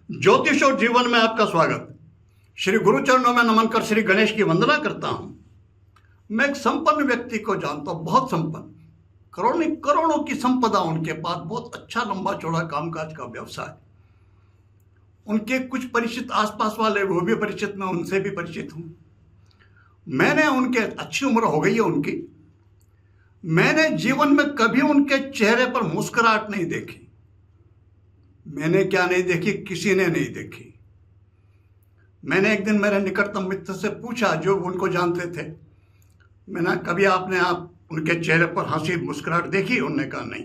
ज्योतिष और जीवन में आपका स्वागत। श्री गुरु चरणों में नमन कर श्री गणेश की वंदना करता हूं। मैं एक संपन्न व्यक्ति को जानता हूं, बहुत संपन्न, करोड़ों की संपदा उनके पास, बहुत अच्छा लंबा चौड़ा कामकाज का व्यवसाय। उनके कुछ परिचित आसपास वाले वो भी परिचित, मैं उनसे भी परिचित हूं। मैंने उनके, अच्छी उम्र हो गई है उनकी, मैंने जीवन में कभी उनके चेहरे पर मुस्कुराहट नहीं देखी। मैंने क्या नहीं देखी, किसी ने नहीं देखी। मैंने एक दिन मेरे निकटतम मित्र से पूछा जो उनको जानते थे, मैंने कभी आपने उनके चेहरे पर हंसी मुस्कुराहट देखी? उन्होंने कहा नहीं।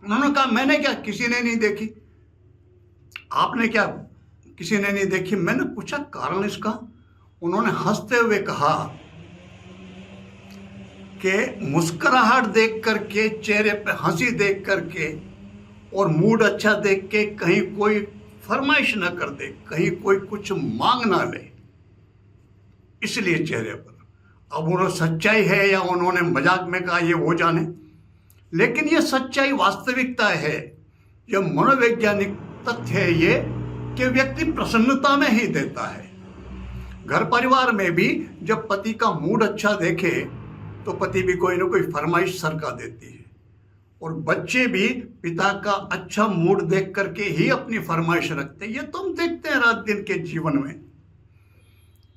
उन्होंने कहा मैंने क्या, किसी ने नहीं देखी। आपने क्या, किसी ने नहीं देखी। मैंने पूछा कारण इसका। उन्होंने हंसते हुए कहा कि मुस्कुराहट देख करके, चेहरे पे हंसी देख करके और मूड अच्छा देख के कहीं कोई फरमाइश ना कर दे, कहीं कोई कुछ मांग ना ले, इसलिए चेहरे पर। अब उन्होंने सच्चाई है या उन्होंने मजाक में कहा, ये वो जाने, लेकिन ये सच्चाई, वास्तविकता है। यह मनोवैज्ञानिक तथ्य है ये कि व्यक्ति प्रसन्नता में ही देता है। घर परिवार में भी जब पति का मूड अच्छा देखे तो पति भी कोई ना कोई फरमाइश सरका देती है, और बच्चे भी पिता का अच्छा मूड देख करके ही अपनी फरमाइश रखते हैं। ये तो हम देखते हैं रात दिन के जीवन में।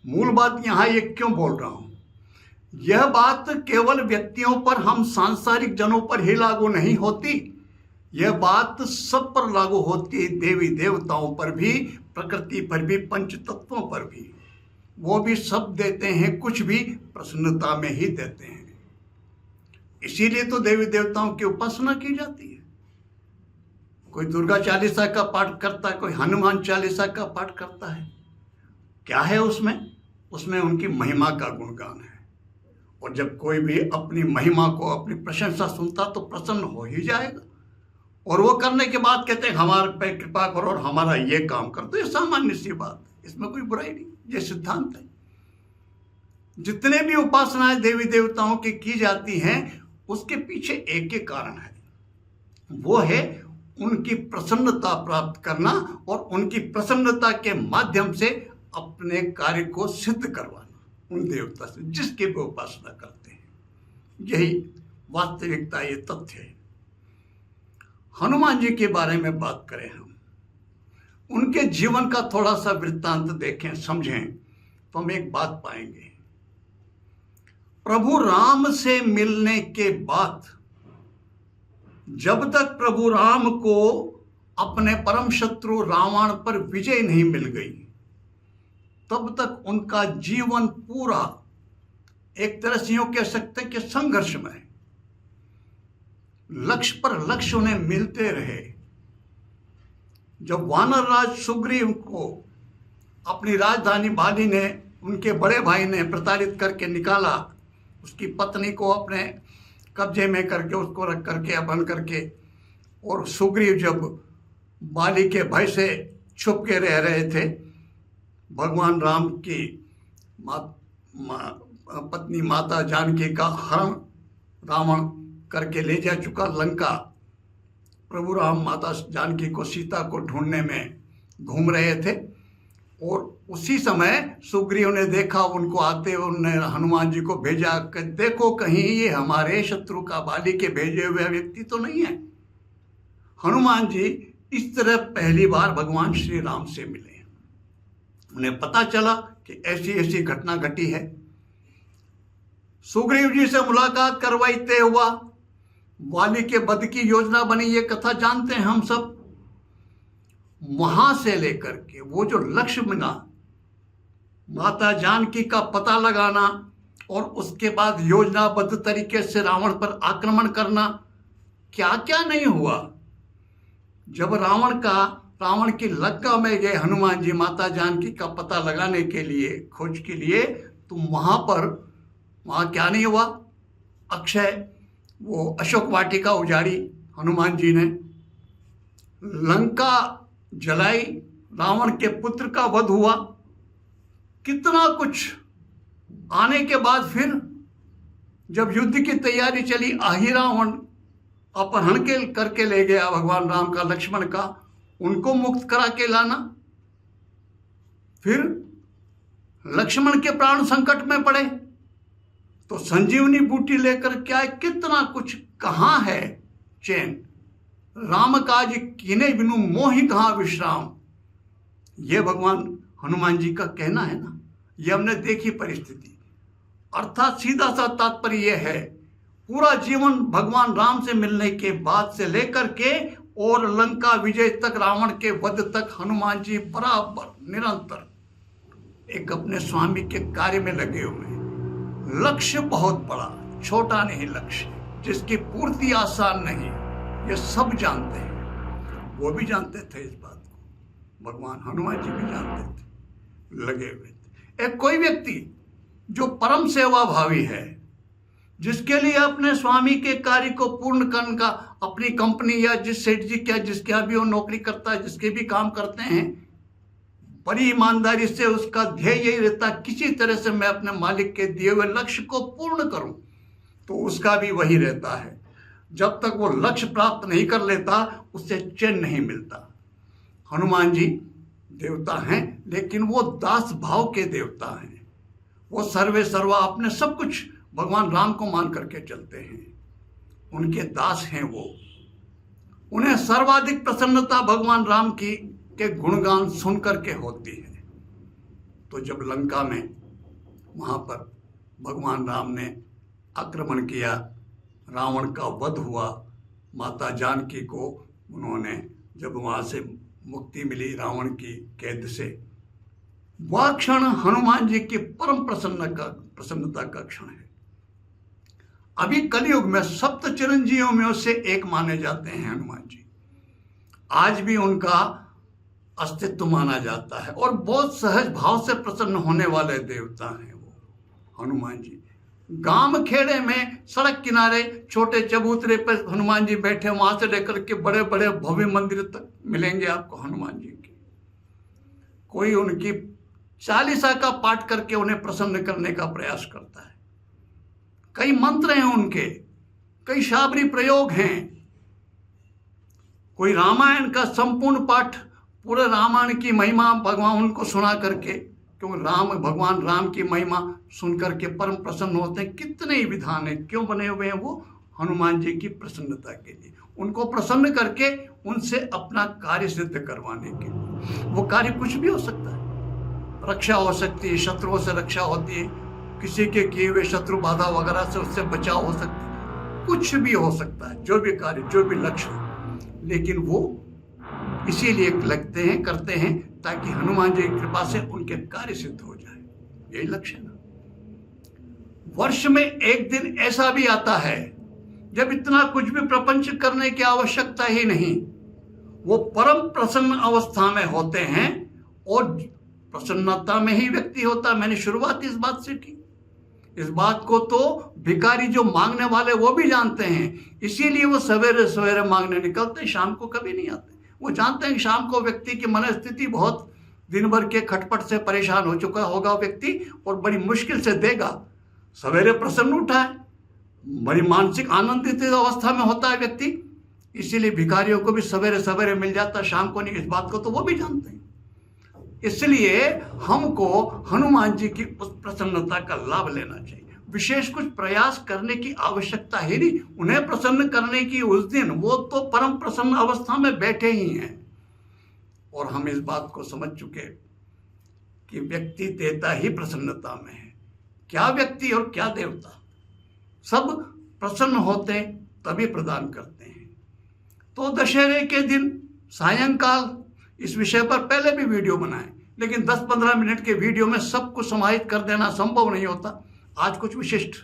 मूल बात यहाँ ये क्यों बोल रहा हूं, यह बात केवल व्यक्तियों पर, हम सांसारिक जनों पर ही लागू नहीं होती, यह बात सब पर लागू होती है। देवी देवताओं पर भी, प्रकृति पर भी, पंच तत्वों पर भी। वो भी सब देते हैं, कुछ भी प्रसन्नता में ही देते हैं। इसीलिए तो देवी देवताओं की उपासना की जाती है। कोई दुर्गा चालीसा का पाठ करता है, कोई हनुमान चालीसा का पाठ करता है। क्या है उसमें? उसमें उनकी महिमा का गुणगान है। और जब कोई भी अपनी महिमा को, अपनी प्रशंसा सुनता तो प्रसन्न हो ही जाएगा। और वो करने के बाद कहते हैं हमारे पे कृपा करो और हमारा ये काम कर दो। ये सामान्य सी बात है, इसमें कोई बुराई नहीं, ये सिद्धांत है। जितने भी उपासनाएं देवी देवताओं की जाती हैं, उसके पीछे एक ही कारण है, वो है उनकी प्रसन्नता प्राप्त करना और उनकी प्रसन्नता के माध्यम से अपने कार्य को सिद्ध करवाना उन देवता से जिसकी वो उपासना करते हैं। यही वास्तविकता, ये तथ्य है। हनुमान जी के बारे में बात करें हम, उनके जीवन का थोड़ा सा वृत्तांत देखें, समझें, तो हम एक बात पाएंगे। प्रभु राम से मिलने के बाद जब तक प्रभु राम को अपने परम शत्रु रावण पर विजय नहीं मिल गई, तब तक उनका जीवन पूरा एक तरह से यूं कह सकते हैं कि संघर्ष में, लक्ष्य पर लक्ष्य उन्हें मिलते रहे। जब वानर राज सुग्रीव को अपनी राजधानी बाली ने, उनके बड़े भाई ने प्रताड़ित करके निकाला, उसकी पत्नी को अपने कब्जे में करके, उसको रख करके, बंद करके, और सुग्रीव जब बाली के भय से छुप के रह रहे थे, भगवान राम की पत्नी माता जानकी का हरण रावण करके ले जा चुका लंका। प्रभु राम माता जानकी को, सीता को ढूंढने में घूम रहे थे, और उसी समय सुग्रीव ने देखा उनको आते हुए। उन्होंने हनुमान जी को भेजा कि देखो कहीं ये हमारे शत्रु का, बाली के भेजे हुए व्यक्ति तो नहीं है। हनुमान जी इस तरह पहली बार भगवान श्री राम से मिले। उन्हें पता चला कि ऐसी ऐसी घटना घटी है। सुग्रीव जी से मुलाकात करवाते हुआ बाली के वध की योजना बनी, ये कथा जानते हैं हम सब। वहां से लेकर के वो जो लक्ष्य मिला, माता जानकी का पता लगाना और उसके बाद योजनाबद्ध तरीके से रावण पर आक्रमण करना, क्या क्या नहीं हुआ। जब रावण की लंका में गए हनुमान जी माता जानकी का पता लगाने के लिए, खोज के लिए, तो वहां क्या नहीं हुआ। अक्षय वो अशोक वाटिका उजाड़ी हनुमान जी ने, लंका जलाई, रावण के पुत्र का वध हुआ, कितना कुछ आने के बाद फिर जब युद्ध की तैयारी चली, आही रावण अपहरण करके ले गया भगवान राम का, लक्ष्मण का, उनको मुक्त करा के लाना, फिर लक्ष्मण के प्राण संकट में पड़े तो संजीवनी बूटी लेकर क्या है, कितना कुछ, कहाँ है चैन, राम काज कीने बिनु मोहि कहाँ विश्राम। ये भगवान हनुमान जी का कहना है ना, ये हमने देखी परिस्थिति। अर्थात सीधा सा तात्पर्य यह है, पूरा जीवन भगवान राम से मिलने के बाद से लेकर के और लंका विजय तक, रावण के वध तक हनुमान जी बराबर निरंतर एक अपने स्वामी के कार्य में लगे हुए हैं। लक्ष्य बहुत बड़ा, छोटा नहीं लक्ष्य, जिसकी पूर्ति आसान नहीं, ये सब जानते हैं। वो भी जानते थे इस बात को, भगवान हनुमान जी भी जानते थे, लगे हुए थे। एक कोई व्यक्ति जो परम सेवा भावी है, जिसके लिए अपने स्वामी के कार्य को पूर्ण करने का, अपनी कंपनी या जिस सेठ जी क्या जिसके यहाँ भी वो नौकरी करता है, जिसके भी काम करते हैं, बड़ी ईमानदारी से उसका ध्येय यही रहता है, किसी तरह से मैं अपने मालिक के दिए हुए लक्ष्य को पूर्ण करूं, तो उसका भी वही रहता है। जब तक वो लक्ष्य प्राप्त नहीं कर लेता, उससे चैन नहीं मिलता। हनुमान जी देवता हैं, लेकिन वो दास भाव के देवता हैं। वो सर्वे सर्वा अपने सब कुछ भगवान राम को मान करके चलते हैं, उनके दास हैं वो। उन्हें सर्वाधिक प्रसन्नता भगवान राम की के गुणगान सुन करके होती है। तो जब लंका में वहां पर भगवान राम ने आक्रमण किया, रावण का वध हुआ, माता जानकी को उन्होंने जब वहां से मुक्ति मिली रावण की कैद से, वह क्षण हनुमान जी की परम प्रसन्नता का क्षण है। अभी कलयुग में सप्त चिरंजीवियों में से एक माने जाते हैं हनुमान जी। आज भी उनका अस्तित्व माना जाता है और बहुत सहज भाव से प्रसन्न होने वाले देवता हैं वो हनुमान जी। गांव खेड़े में सड़क किनारे छोटे चबूतरे पर हनुमान जी बैठे, वहां से लेकर के बड़े बड़े भव्य मंदिर तक मिलेंगे आपको हनुमान जी के। कोई उनकी चालीसा का पाठ करके उन्हें प्रसन्न करने का प्रयास करता है। कई मंत्र हैं उनके, कई शाबरी प्रयोग हैं। कोई रामायण का संपूर्ण पाठ, पूरे रामायण की महिमा भगवान उनको सुना करके, क्योंकि भगवान राम की महिमा सुन करके परम प्रसन्न होते हैं। कितने ही विधान है, क्यों बने हुए हैं वो? हनुमान जी की प्रसन्नता के लिए, उनको प्रसन्न करके उनसे अपना कार्य सिद्ध करवाने के लिए। वो कार्य कुछ भी हो सकता है, रक्षा हो सकती है, शत्रुओं से रक्षा होती है, किसी के किए हुए शत्रु बाधा वगैरह से उससे बचाव हो सकता है, कुछ भी हो सकता है, जो भी कार्य, जो भी लक्ष्य हो। लेकिन वो इसीलिए लगते हैं, करते हैं, ताकि हनुमान जी की कृपा से उनके कार्य सिद्ध हो जाए। यही लक्ष्य है ना। वर्ष में एक दिन ऐसा भी आता है जब इतना कुछ भी प्रपंच करने की आवश्यकता ही नहीं, वो परम प्रसन्न अवस्था में होते हैं और प्रसन्नता में ही व्यक्ति होता। मैंने शुरुआत इस बात से की। इस बात को तो भिखारी जो मांगने वाले वो भी जानते हैं, इसीलिए वो सवेरे सवेरे मांगने निकलते, शाम को कभी नहीं आते। वो जानते हैं कि शाम को व्यक्ति की मनस्थिति बहुत दिन भर के खटपट से परेशान हो चुका होगा व्यक्ति, और बड़ी मुश्किल से देगा। सवेरे प्रसन्न उठा है, बड़ी मानसिक आनंदित अवस्था में होता है व्यक्ति, इसीलिए भिखारियों को भी सवेरे सवेरे मिल जाता, शाम को नहीं। इस बात को तो वो भी जानते हैं। इसलिए हमको हनुमान जी की उस प्रसन्नता का लाभ लेना चाहिए। विशेष कुछ प्रयास करने की आवश्यकता ही नहीं, उन्हें प्रसन्न करने की उस दिन वो तो परम प्रसन्न अवस्था में बैठे ही हैं। और हम इस बात को समझ चुके कि व्यक्ति देता ही प्रसन्नता में है। क्या व्यक्ति और क्या देवता, सब प्रसन्न होते तभी प्रदान करते हैं। तो दशहरे के दिन सायंकाल, इस विषय पर पहले भी वीडियो बनाए, लेकिन 10-15 मिनट के वीडियो में सब कुछ समाहित कर देना संभव नहीं होता। आज कुछ विशिष्ट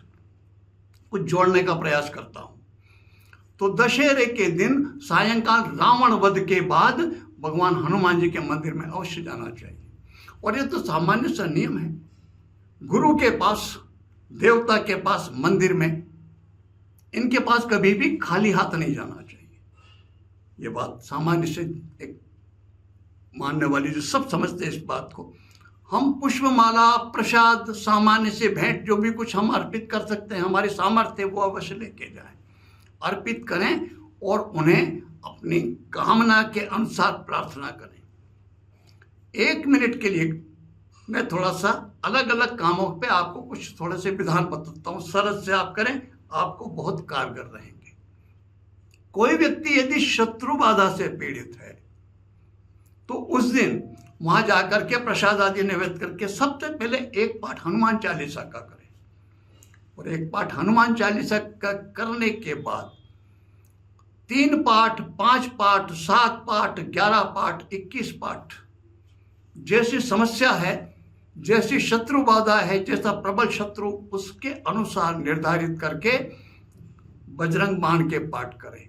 कुछ जोड़ने का प्रयास करता हूं। तो दशहरे के दिन सायंकाल रावण वध के बाद भगवान हनुमान जी के मंदिर में अवश्य जाना चाहिए। और ये तो सामान्य सा नियम है, गुरु के पास, देवता के पास, मंदिर में, इनके पास कभी भी खाली हाथ नहीं जाना चाहिए। ये बात सामान्य से एक मानने वाली, जो सब समझते हैं इस बात को। हम पुष्पमाला, प्रसाद, सामान्य से भेंट, जो भी कुछ हम अर्पित कर सकते हैं, हमारी सामर्थ्य वो अवश्य लेके जाएं, अर्पित करें और उन्हें अपनी कामना के अनुसार प्रार्थना करें। 1 मिनट के लिए मैं थोड़ा सा अलग अलग कामों पे आपको कुछ थोड़े से विधान बताता हूँ, सरल से आप करें, आपको बहुत कारगर रहेंगे। कोई व्यक्ति यदि शत्रु बाधा से पीड़ित है तो उस दिन वहां जाकर के प्रसाद आदि निवेद करके सबसे पहले एक पाठ हनुमान चालीसा का करें, और एक पाठ हनुमान चालीसा का करने के बाद 3 पाठ, 5 पाठ, 7 पाठ, 11 पाठ, 21 पाठ, जैसी समस्या है, जैसी शत्रु बाधा है, जैसा प्रबल शत्रु, उसके अनुसार निर्धारित करके बजरंग बाण के पाठ करें।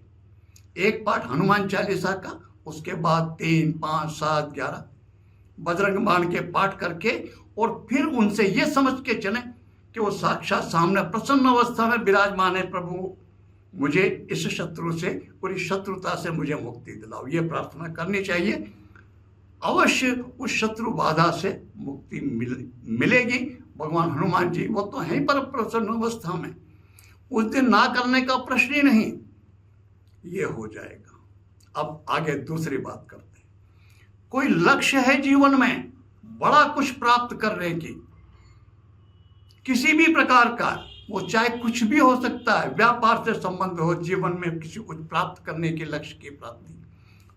एक पाठ हनुमान चालीसा का, उसके बाद 3, 5, 7, 11 बजरंग बाण के पाठ करके, और फिर उनसे ये समझ के चलें कि वो साक्षात सामने प्रसन्न अवस्था में विराजमान है। प्रभु, मुझे इस शत्रु से, पूरी शत्रुता से मुझे मुक्ति दिलाओ, ये प्रार्थना करनी चाहिए। अवश्य उस शत्रु बाधा से मुक्ति मिलेगी। भगवान हनुमान जी वो तो है ही पर प्रसन्न अवस्था में, उस दिन ना करने का प्रश्न ही नहीं, ये हो जाएगा। अब आगे दूसरी बात करते हैं। कोई लक्ष्य है जीवन में बड़ा कुछ प्राप्त करने की, किसी भी प्रकार का, वो चाहे कुछ भी हो सकता है, व्यापार से संबंध हो, जीवन में किसी कुछ प्राप्त करने के लक्ष्य की प्राप्ति,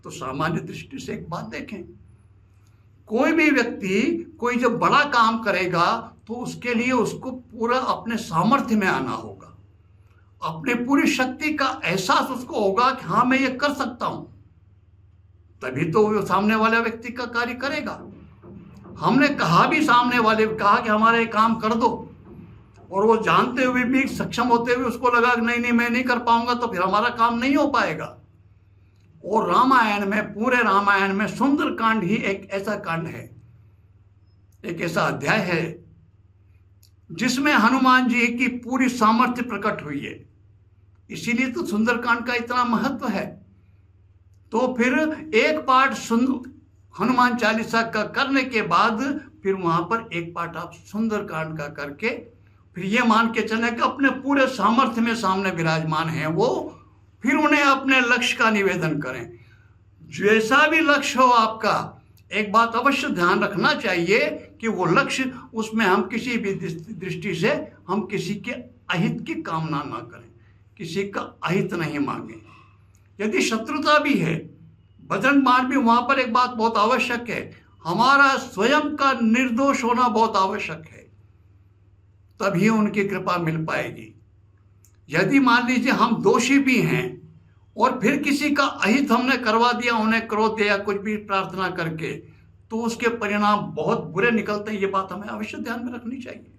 तो सामान्य दृष्टि से एक बात देखें, कोई भी व्यक्ति कोई जब बड़ा काम करेगा तो उसके लिए उसको पूरा अपने सामर्थ्य में आना होगा, अपने पूरी शक्ति का एहसास उसको होगा कि हाँ मैं ये कर सकता हूं, तभी तो वो सामने वाले व्यक्ति का कार्य करेगा। हमने कहा भी, सामने वाले कहा कि हमारा ये काम कर दो, और वो जानते हुए भी, सक्षम होते हुए उसको लगा कि नहीं मैं नहीं कर पाऊंगा, तो फिर हमारा काम नहीं हो पाएगा। और रामायण में, पूरे रामायण में सुंदरकांड ही एक ऐसा कांड है, एक ऐसा अध्याय है जिसमें हनुमान जी की पूरी सामर्थ्य प्रकट हुई है। इसीलिए तो सुंदरकांड का इतना महत्व है। तो फिर एक पाठ हनुमान चालीसा का करने के बाद फिर वहां पर एक पाठ आप सुंदरकांड का करके फिर ये मान के चले कि अपने पूरे सामर्थ्य में सामने विराजमान हैं वो, फिर उन्हें अपने लक्ष्य का निवेदन करें। जैसा भी लक्ष्य हो आपका, एक बात अवश्य ध्यान रखना चाहिए कि वो लक्ष्य, उसमें हम किसी भी दृष्टि से हम किसी के अहित की कामना ना करें, किसी का अहित नहीं मांगे। यदि शत्रुता भी है, बजरंग बाण भी, वहां पर एक बात बहुत आवश्यक है, हमारा स्वयं का निर्दोष होना बहुत आवश्यक है, तभी उनकी कृपा मिल पाएगी। यदि मान लीजिए हम दोषी भी हैं और फिर किसी का अहित हमने करवा दिया, उन्हें क्रोध या कुछ भी प्रार्थना करके, तो उसके परिणाम बहुत बुरे निकलते हैं। ये बात हमें अवश्य ध्यान में रखनी चाहिए।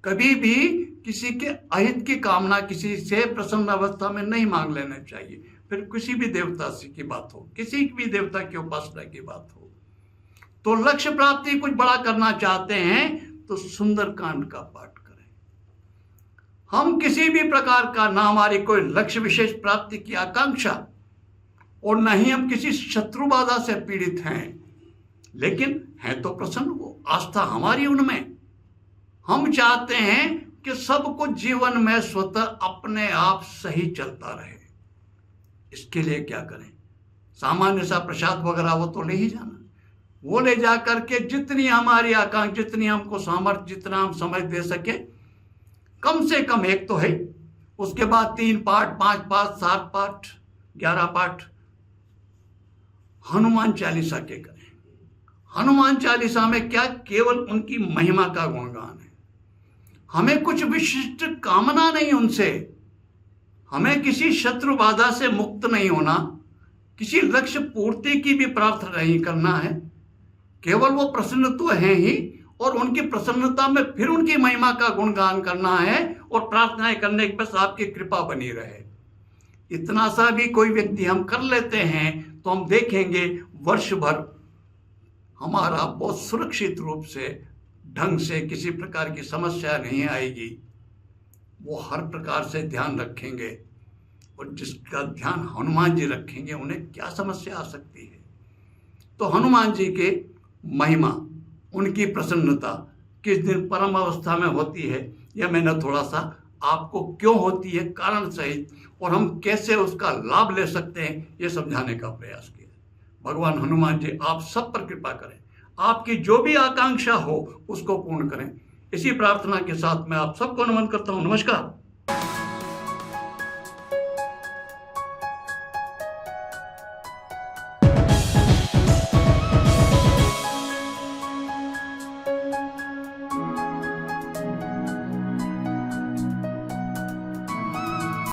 कभी भी किसी के अहित की कामना किसी से प्रसन्न अवस्था में नहीं मांग लेना चाहिए। फिर किसी भी देवता से की बात हो, किसी भी देवता की उपासना की बात हो, तो लक्ष्य प्राप्ति कुछ बड़ा करना चाहते हैं तो सुंदरकांड का पाठ करें। हम किसी भी प्रकार का, ना हमारी कोई लक्ष्य विशेष प्राप्ति की आकांक्षा और न ही हम किसी शत्रु बाधा से पीड़ित हैं, लेकिन है तो प्रसन्न वो, आस्था हमारी उनमें। हम चाहते हैं कि सब कुछ जीवन में स्वतः अपने आप सही चलता रहे। इसके लिए क्या करें? सामान्य सा प्रसाद वगैरह वो तो ले ही जाना, वो ले जा करके जितनी हमारी आकांक्षा, जितनी हमको सामर्थ्य, जितना हम समझ दे सके, कम से कम एक तो है, उसके बाद 3 पाठ, 5 पाठ, 7 पाठ, 11 पाठ हनुमान चालीसा के करें। हनुमान चालीसा में क्या, केवल उनकी महिमा का गुणगान है। हमें कुछ विशिष्ट कामना नहीं उनसे, हमें किसी शत्रु बाधा से मुक्त नहीं होना, किसी लक्ष्य पूर्ति की भी प्रार्थना नहीं करना है। केवल वो प्रसन्न तो है ही, और उनकी प्रसन्नता में फिर उनकी महिमा का गुणगान करना है और प्रार्थनाएं करने की बस आपकी कृपा बनी रहे। इतना सा भी कोई व्यक्ति हम कर लेते हैं तो हम देखेंगे वर्ष भर हमारा बहुत सुरक्षित रूप से, ढंग से, किसी प्रकार की समस्या नहीं आएगी। वो हर प्रकार से ध्यान रखेंगे, और जिसका ध्यान हनुमान जी रखेंगे उन्हें क्या समस्या आ सकती है। तो हनुमान जी के महिमा, उनकी प्रसन्नता किस दिन परम अवस्था में होती है, यह मैंने थोड़ा सा आपको क्यों होती है कारण सहित, और हम कैसे उसका लाभ ले सकते हैं ये समझाने का प्रयास किया। भगवान हनुमान जी आप सब पर कृपा करें, आपकी जो भी आकांक्षा हो उसको पूर्ण करें। इसी प्रार्थना के साथ मैं आप सबको नमन करता हूँ। नमस्कार।